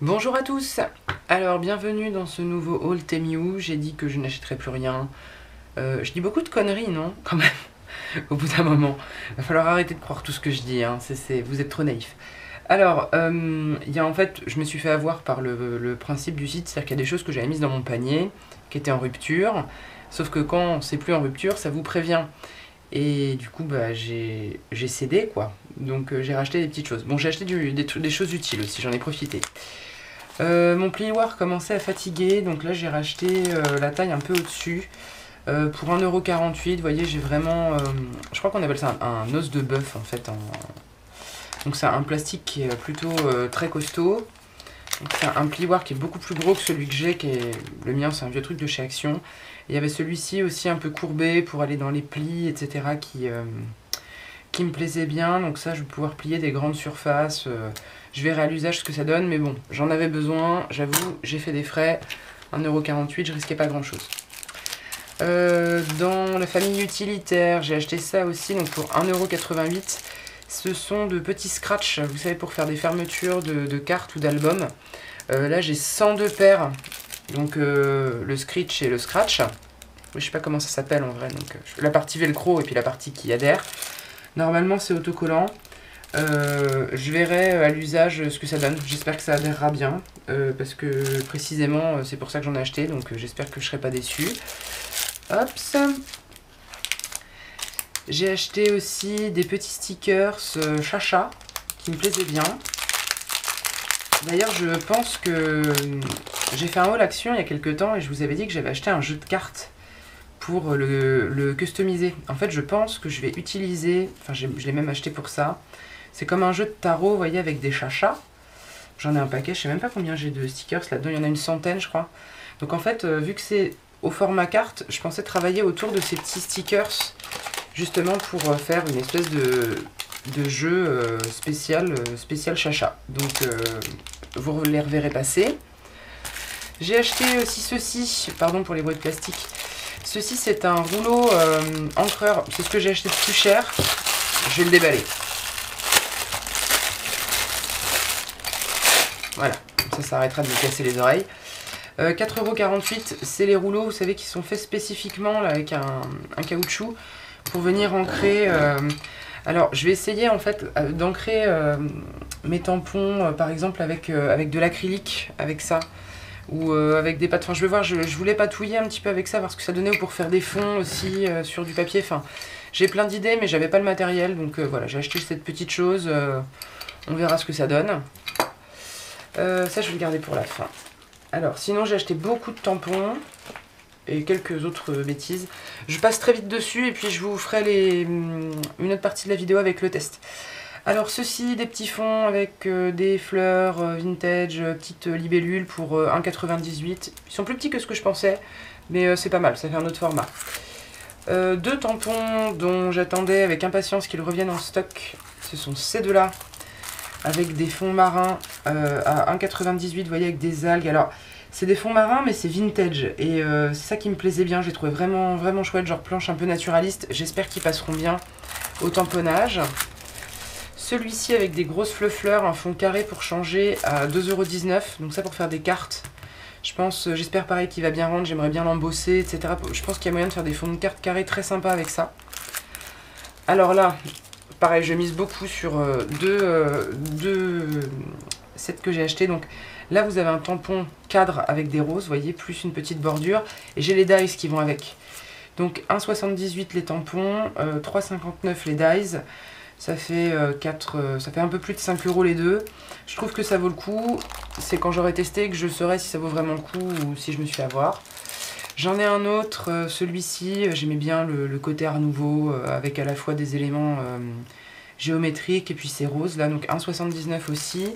Bonjour à tous. Alors bienvenue dans ce nouveau haul Temu. J'ai dit que je n'achèterais plus rien. Je dis beaucoup de conneries, non? Quand même, au bout d'un moment. Va falloir arrêter de croire tout ce que je dis, hein. Vous êtes trop naïfs. Alors, en fait, je me suis fait avoir par le principe du site, c'est-à-dire qu'il y a des choses que j'avais mises dans mon panier, qui étaient en rupture, sauf que quand c'est plus en rupture, ça vous prévient. Et du coup, bah, j'ai cédé, quoi. Donc j'ai racheté des petites choses. Bon, j'ai acheté des choses utiles aussi, j'en ai profité. Mon plioir commençait à fatiguer, donc là j'ai racheté la taille un peu au-dessus. Pour 1,48€, vous voyez, j'ai vraiment... je crois qu'on appelle ça un os de bœuf en fait. Donc c'est un plastique qui est plutôt très costaud. C'est un plioir qui est beaucoup plus gros que celui que j'ai, le mien, c'est un vieux truc de chez Action. Et il y avait celui-ci aussi un peu courbé pour aller dans les plis, etc. qui me plaisait bien. Donc ça, je vais pouvoir plier des grandes surfaces. Je verrai à l'usage ce que ça donne, mais bon, j'en avais besoin. J'avoue, j'ai fait des frais. 1,48€, je risquais pas grand-chose. Dans la famille utilitaire, j'ai acheté ça aussi, donc pour 1,88€. Ce sont de petits scratchs, vous savez, pour faire des fermetures de cartes ou d'albums. Là, j'ai 102 paires, donc le scritch et le scratch. Je sais pas comment ça s'appelle en vrai, donc la partie velcro et puis la partie qui adhère. Normalement, c'est autocollant. Je verrai à l'usage ce que ça donne. J'espère que ça adhérera bien, parce que précisément, c'est pour ça que j'en ai acheté, donc j'espère que je serai pas déçu. Hop. J'ai acheté aussi des petits stickers Chacha qui me plaisaient bien. D'ailleurs, je pense que j'ai fait un haul Action il y a quelques temps et je vous avais dit que j'avais acheté un jeu de cartes pour le customiser. En fait, je pense que je vais utiliser, enfin je l'ai même acheté pour ça. C'est comme un jeu de tarot, vous voyez, avec des chachas. J'en ai un paquet, je sais même pas combien j'ai de stickers là-dedans, il y en a une centaine je crois. Donc en fait, vu que c'est au format carte, je pensais travailler autour de ces petits stickers, justement pour faire une espèce de jeu spécial chacha. Donc vous les reverrez passer. J'ai acheté aussi ceci, pardon pour les bruits de plastique. Ceci c'est un rouleau encreur, c'est ce que j'ai acheté de plus cher. Je vais le déballer. Voilà, ça arrêtera de me casser les oreilles. 4,48€, c'est les rouleaux, vous savez, qui sont faits spécifiquement là, avec un caoutchouc pour venir ancrer. Alors, je vais essayer en fait d'ancrer mes tampons, par exemple, avec de l'acrylique, avec ça, ou avec des pâtes. Enfin, je vais voir, je voulais patouiller un petit peu avec ça, parce que ça donnait pour faire des fonds aussi sur du papier. Enfin, j'ai plein d'idées, mais j'avais pas le matériel, donc voilà, j'ai acheté cette petite chose. On verra ce que ça donne. Ça, je vais le garder pour la fin. Alors, sinon, j'ai acheté beaucoup de tampons et quelques autres bêtises. Je passe très vite dessus et puis je vous ferai une autre partie de la vidéo avec le test. Alors, ceci, des petits fonds avec des fleurs vintage, petites libellules pour 1,98€. Ils sont plus petits que ce que je pensais, mais c'est pas mal, ça fait un autre format. Deux tampons dont j'attendais avec impatience qu'ils reviennent en stock. Ce sont ces deux-là, avec des fonds marins à 1,98€, vous voyez, avec des algues. Alors, c'est des fonds marins, mais c'est vintage. Et c'est ça qui me plaisait bien. J'ai trouvé vraiment, vraiment chouette, genre planche un peu naturaliste. J'espère qu'ils passeront bien au tamponnage. Celui-ci avec des grosses fleurs, un fond carré pour changer à 2,19€. Donc ça pour faire des cartes. J'espère pareil qu'il va bien rendre. J'aimerais bien l'embosser, etc. Je pense qu'il y a moyen de faire des fonds de cartes carrés très sympas avec ça. Alors là... Pareil, je mise beaucoup sur deux sets que j'ai acheté. Donc là, vous avez un tampon cadre avec des roses, vous voyez, plus une petite bordure. Et j'ai les dies qui vont avec. Donc 1,78€ les tampons, 3,59€ les dies. Ça fait, ça fait un peu plus de 5€ les deux. Je trouve que ça vaut le coup. C'est quand j'aurai testé que je saurai si ça vaut vraiment le coup ou si je me suis fait avoir. J'en ai un autre, celui-ci, j'aimais bien le côté art nouveau, avec à la fois des éléments géométriques et puis c'est rose, là, donc 1,79€ aussi.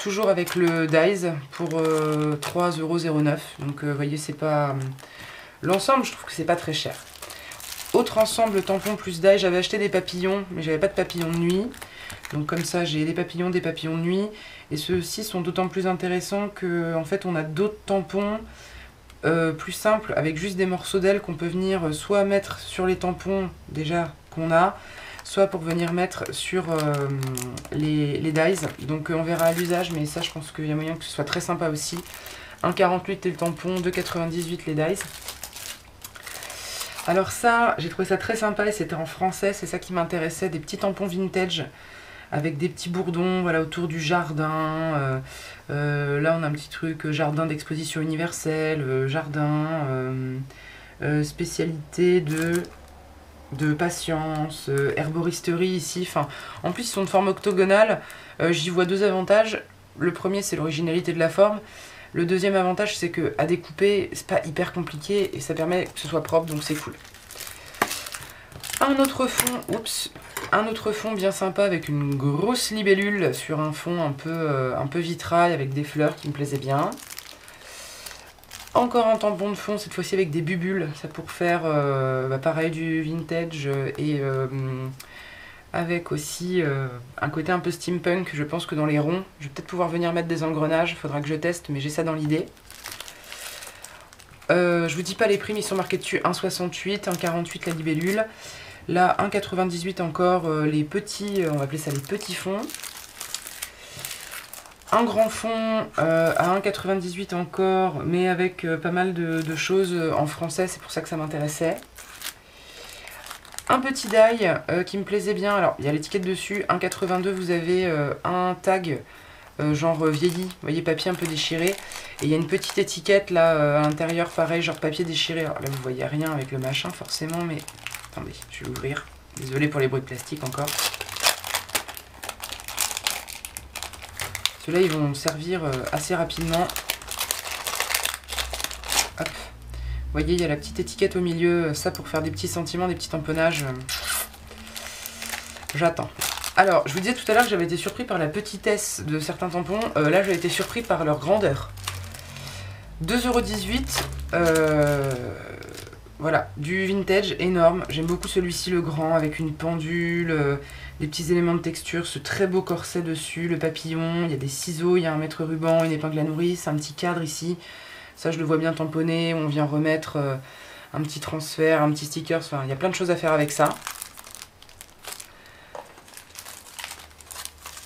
Toujours avec le dies pour 3,09€, donc vous voyez, c'est pas... L'ensemble, je trouve que c'est pas très cher. Autre ensemble tampon plus dies, j'avais acheté des papillons, mais j'avais pas de papillons de nuit. Donc comme ça, j'ai des papillons de nuit. Et ceux-ci sont d'autant plus intéressants que, en fait, on a d'autres tampons plus simple avec juste des morceaux d'ailes qu'on peut venir soit mettre sur les tampons déjà qu'on a, soit pour venir mettre sur les dies. Donc on verra à l'usage, mais ça je pense qu'il y a moyen que ce soit très sympa aussi. 1,48 et le tampon, 2,98 les dies. Alors ça, j'ai trouvé ça très sympa et c'était en français, c'est ça qui m'intéressait, des petits tampons vintage avec des petits bourdons, voilà, autour du jardin. Là on a un petit truc jardin d'exposition universelle, jardin, spécialité de patience, herboristerie ici. Enfin, en plus ils sont de forme octogonale, j'y vois deux avantages. Le premier c'est l'originalité de la forme. Le deuxième avantage, c'est que à découper, c'est pas hyper compliqué et ça permet que ce soit propre, donc c'est cool. Un autre fond bien sympa avec une grosse libellule sur un fond un peu vitrail avec des fleurs qui me plaisaient bien. Encore un tampon de fond, cette fois-ci avec des bubules, ça pour faire pareil du vintage et avec aussi un côté un peu steampunk. Je pense que dans les ronds, je vais peut-être pouvoir venir mettre des engrenages, il faudra que je teste, mais j'ai ça dans l'idée. Je vous dis pas les prix, mais ils sont marqués dessus 1,68, 1,48 la libellule. Là, 1,98 encore les petits, on va appeler ça les petits fonds. Un grand fond à 1,98 encore, mais avec pas mal de choses en français, c'est pour ça que ça m'intéressait. Un petit die qui me plaisait bien, alors il y a l'étiquette dessus, 1,82, vous avez un tag genre vieilli, vous voyez, papier un peu déchiré, et il y a une petite étiquette là à l'intérieur, pareil, genre papier déchiré. Alors là vous voyez rien avec le machin forcément, mais attendez, je vais l'ouvrir, désolé pour les bruits de plastique encore. Ceux-là ils vont servir assez rapidement. Hop. Vous voyez, il y a la petite étiquette au milieu, ça pour faire des petits sentiments, des petits tamponnages. J'attends. Alors, je vous disais tout à l'heure que j'avais été surpris par la petitesse de certains tampons. Là, j'ai été surpris par leur grandeur. 2,18 €. Voilà, du vintage énorme. J'aime beaucoup celui-ci, le grand, avec une pendule, des petits éléments de texture, ce très beau corset dessus, le papillon, il y a des ciseaux, il y a un mètre ruban, une épingle à nourrice, un petit cadre ici. Ça, je le vois bien tamponné. On vient remettre un petit transfert, un petit sticker. Enfin, il y a plein de choses à faire avec ça.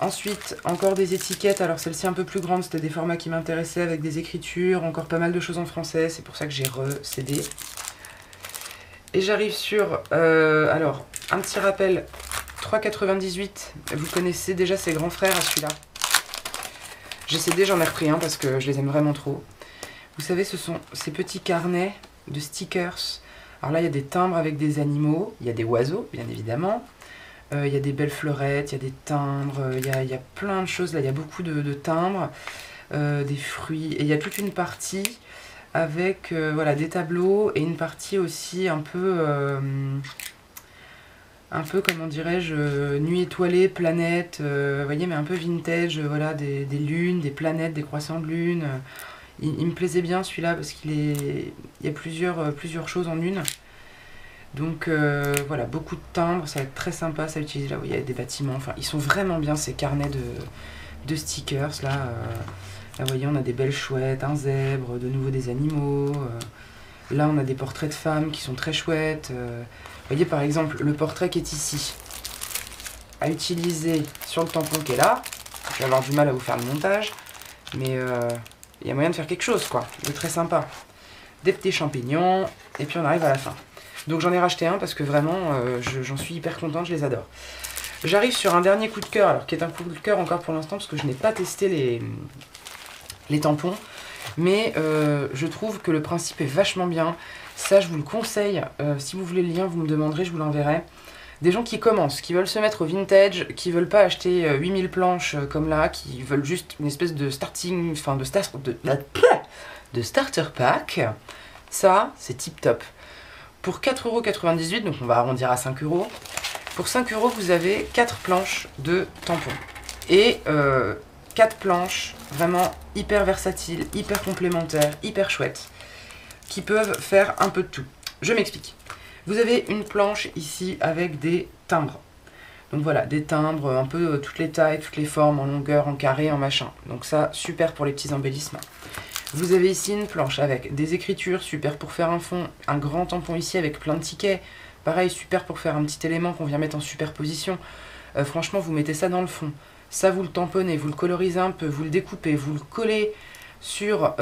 Ensuite, encore des étiquettes. Alors, celle-ci un peu plus grande, c'était des formats qui m'intéressaient avec des écritures. Encore pas mal de choses en français. C'est pour ça que j'ai recédé. Et j'arrive sur... alors, un petit rappel. 3,98. Vous connaissez déjà ses grands frères à celui-là. J'ai cédé, j'en ai repris un parce que je les aime vraiment trop. Vous savez, ce sont ces petits carnets de stickers. Alors là, il y a des timbres avec des animaux. Il y a des oiseaux, bien évidemment. Il y a des belles fleurettes, il y a des timbres. Il y a plein de choses. Là, il y a beaucoup de timbres, des fruits. Et il y a toute une partie avec voilà, des tableaux et une partie aussi un peu comment dirais-je, nuit étoilée, planète. Vous voyez, mais un peu vintage. Voilà, des lunes, des planètes, des croissants de lune. Il me plaisait bien celui-là parce qu'il y a plusieurs choses en une. Donc voilà, beaucoup de timbres, ça va être très sympa, ça utilise là où il y a des bâtiments. Enfin, ils sont vraiment bien ces carnets de stickers là. Là, vous voyez, on a des belles chouettes, un zèbre, de nouveau des animaux. Là, on a des portraits de femmes qui sont très chouettes. Vous voyez par exemple le portrait qui est ici, à utiliser sur le tampon qui est là. Je vais avoir du mal à vous faire le montage, mais il y a moyen de faire quelque chose, quoi, de très sympa. Des petits champignons, et puis on arrive à la fin. Donc j'en ai racheté un parce que vraiment, j'en suis hyper contente, je les adore. J'arrive sur un dernier coup de cœur, alors qui est un coup de cœur encore pour l'instant, parce que je n'ai pas testé les tampons. Mais je trouve que le principe est vachement bien. Ça, je vous le conseille. Si vous voulez le lien, vous me demanderez, je vous l'enverrai. Des gens qui commencent, qui veulent se mettre au vintage, qui veulent pas acheter 8000 planches comme là, qui veulent juste une espèce de starting, enfin de starter pack. Ça, c'est tip top. Pour 4,98 €, donc on va arrondir à 5 €. Pour 5 €, vous avez 4 planches de tampons. Et 4 planches vraiment hyper versatiles, hyper complémentaires, hyper chouettes, qui peuvent faire un peu de tout. Je m'explique. Vous avez une planche ici avec des timbres. Donc voilà, des timbres, un peu toutes les tailles, toutes les formes, en longueur, en carré, en machin. Donc ça, super pour les petits embellissements. Vous avez ici une planche avec des écritures, super pour faire un fond, un grand tampon ici avec plein de tickets, Pareil, super pour faire un petit élément qu'on vient mettre en superposition. Franchement, vous mettez ça dans le fond. Ça, vous le tamponnez, vous le colorisez un peu, vous le découpez, vous le collez sur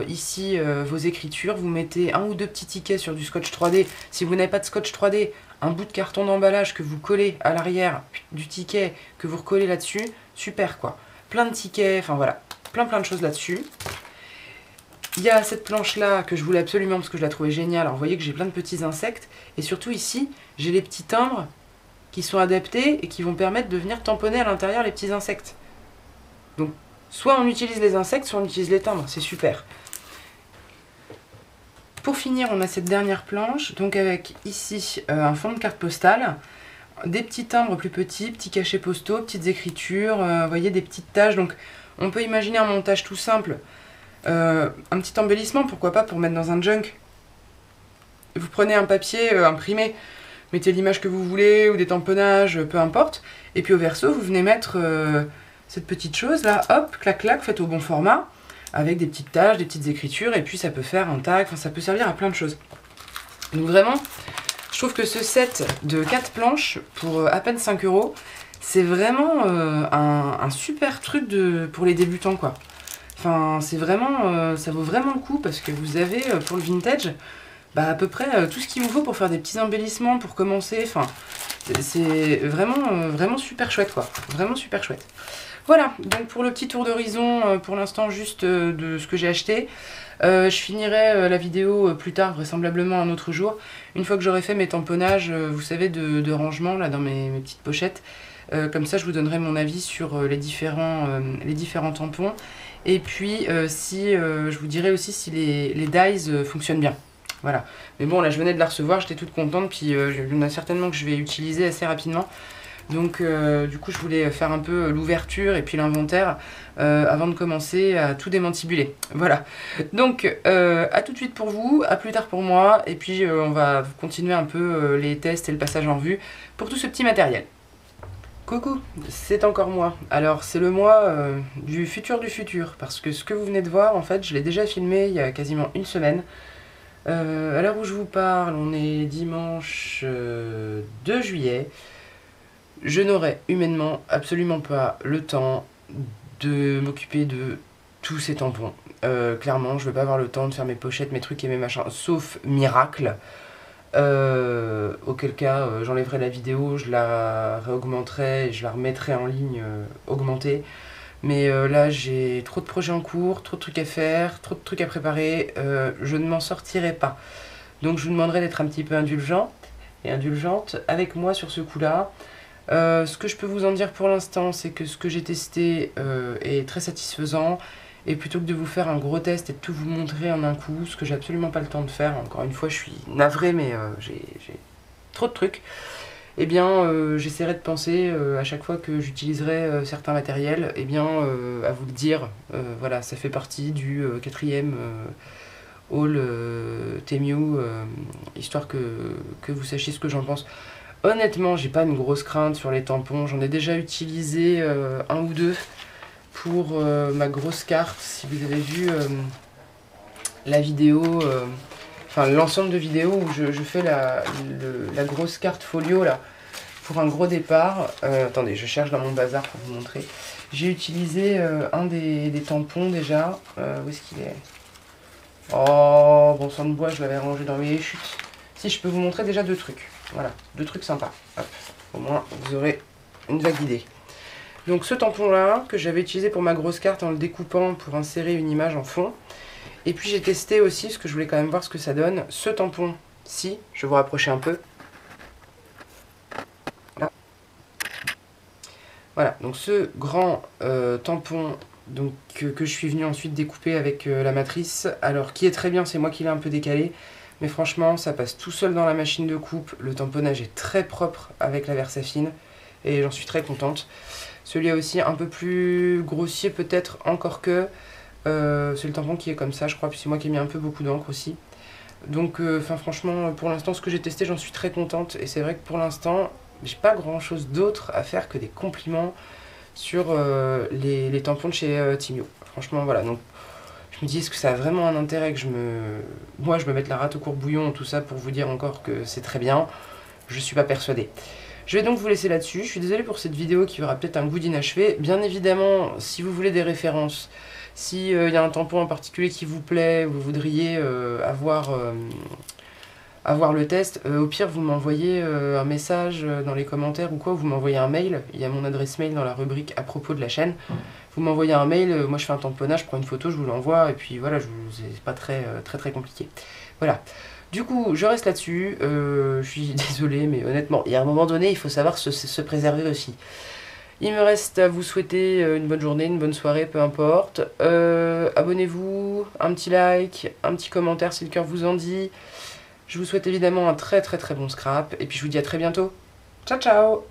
ici vos écritures. Vous mettez un ou deux petits tickets sur du scotch 3D. Si vous n'avez pas de scotch 3D, un bout de carton d'emballage que vous collez à l'arrière du ticket, que vous recollez là-dessus. Super quoi. Plein de tickets, enfin voilà, plein de choses là-dessus. Il y a cette planche-là que je voulais absolument parce que je la trouvais géniale. Alors vous voyez que j'ai plein de petits insectes. Et surtout ici, j'ai les petits timbres qui sont adaptés et qui vont permettre de venir tamponner à l'intérieur les petits insectes. Donc, soit on utilise les insectes, soit on utilise les timbres. C'est super. Pour finir, on a cette dernière planche. Donc avec ici un fond de carte postale. Des petits timbres plus petits, petits cachets postaux, petites écritures. Vous voyez, des petites taches. Donc on peut imaginer un montage tout simple. Un petit embellissement, pourquoi pas, pour mettre dans un junk. Vous prenez un papier imprimé, mettez l'image que vous voulez, ou des tamponnages, peu importe. Et puis au verso, vous venez mettre cette petite chose là, hop, clac clac, faites au bon format, avec des petites taches, des petites écritures, et puis ça peut faire un tag, enfin ça peut servir à plein de choses. Donc vraiment, je trouve que ce set de 4 planches, pour à peine 5 €, c'est vraiment un super truc pour les débutants quoi. Enfin, c'est vraiment, ça vaut vraiment le coup parce que vous avez pour le vintage à peu près tout ce qu'il vous faut pour faire des petits embellissements, pour commencer. Enfin, c'est vraiment super chouette quoi. Vraiment super chouette. Voilà, donc pour le petit tour d'horizon, pour l'instant juste de ce que j'ai acheté. Je finirai la vidéo plus tard, vraisemblablement un autre jour. Une fois que j'aurai fait mes tamponnages, vous savez, de rangement là dans mes petites pochettes. Comme ça, je vous donnerai mon avis sur les différents tampons. Et puis, je vous dirai aussi si les dies fonctionnent bien. Voilà. Mais bon, là, je venais de la recevoir, j'étais toute contente. Puis, il y en a certainement que je vais utiliser assez rapidement. Donc, du coup, je voulais faire un peu l'ouverture et puis l'inventaire avant de commencer à tout démantibuler. Voilà. Donc, à tout de suite pour vous, à plus tard pour moi. Et puis, on va continuer un peu les tests et le passage en revue pour tout ce petit matériel. Coucou, c'est encore moi. Alors c'est le mois du futur, parce que ce que vous venez de voir, en fait, je l'ai déjà filmé il y a quasiment une semaine. À l'heure où je vous parle, on est dimanche 2 juillet. Je n'aurai humainement absolument pas le temps de m'occuper de tous ces tampons. Clairement, je ne vais pas avoir le temps de faire mes pochettes, mes trucs et mes machins, sauf miracle. Auquel cas j'enlèverai la vidéo, je la réaugmenterai et je la remettrai en ligne augmentée. Mais là j'ai trop de projets en cours, trop de trucs à faire, trop de trucs à préparer, je ne m'en sortirai pas. Donc je vous demanderai d'être un petit peu indulgent et indulgente avec moi sur ce coup-là. Ce que je peux vous en dire pour l'instant, c'est que ce que j'ai testé est très satisfaisant. Et plutôt que de vous faire un gros test et de tout vous montrer en un coup, ce que j'ai absolument pas le temps de faire, encore une fois je suis navrée mais j'ai trop de trucs, eh bien j'essaierai de penser à chaque fois que j'utiliserai certains matériels, eh bien à vous le dire. Voilà, ça fait partie du 4e haul Temu, histoire que vous sachiez ce que j'en pense. Honnêtement, j'ai pas une grosse crainte sur les tampons, j'en ai déjà utilisé un ou deux. Pour ma grosse carte, si vous avez vu la vidéo, enfin l'ensemble de vidéos où je fais la grosse carte folio là, pour un gros départ. Attendez, je cherche dans mon bazar pour vous montrer. J'ai utilisé un des tampons déjà. Où est-ce qu'il est? Oh, bon sang de bois, je l'avais rangé dans mes chutes. Si, je peux vous montrer déjà 2 trucs. Voilà, 2 trucs sympas. Hop, au moins, vous aurez une vague idée. Donc ce tampon là, que j'avais utilisé pour ma grosse carte en le découpant pour insérer une image en fond. Et puis j'ai testé aussi, parce que je voulais quand même voir ce que ça donne, ce tampon-ci, je vais vous rapprocher un peu. Là. Voilà, donc ce grand tampon donc, que je suis venu ensuite découper avec la matrice. Alors qui est très bien, c'est moi qui l'ai un peu décalé. Mais franchement, ça passe tout seul dans la machine de coupe. Le tamponnage est très propre avec la Versafine. Et j'en suis très contente. Celui-là aussi un peu plus grossier peut-être, encore que c'est le tampon qui est comme ça je crois, puis c'est moi qui ai mis un peu beaucoup d'encre aussi. Donc franchement pour l'instant ce que j'ai testé j'en suis très contente, et c'est vrai que pour l'instant j'ai pas grand chose d'autre à faire que des compliments sur les tampons de chez Temu. Franchement voilà, donc je me dis est-ce que ça a vraiment un intérêt que moi je me mette la rate au courbouillon, tout ça pour vous dire encore que c'est très bien. Je suis pas persuadée. Je vais donc vous laisser là-dessus. Je suis désolée pour cette vidéo qui aura peut-être un goût d'inachevé. Bien évidemment, si vous voulez des références, s'il y a un tampon en particulier qui vous plaît, vous voudriez avoir le test, au pire vous m'envoyez un message dans les commentaires ou quoi, vous m'envoyez un mail, il y a mon adresse mail dans la rubrique à propos de la chaîne. Vous m'envoyez un mail, moi je fais un tamponnage, je prends une photo, je vous l'envoie, et puis voilà, c'est pas très compliqué. Voilà. Du coup, je reste là-dessus, je suis désolée, mais honnêtement, il y a un moment donné, il faut savoir se préserver aussi. Il me reste à vous souhaiter une bonne journée, une bonne soirée, peu importe. Abonnez-vous, un petit like, un petit commentaire si le cœur vous en dit. Je vous souhaite évidemment un très bon scrap, et puis je vous dis à très bientôt. Ciao ciao!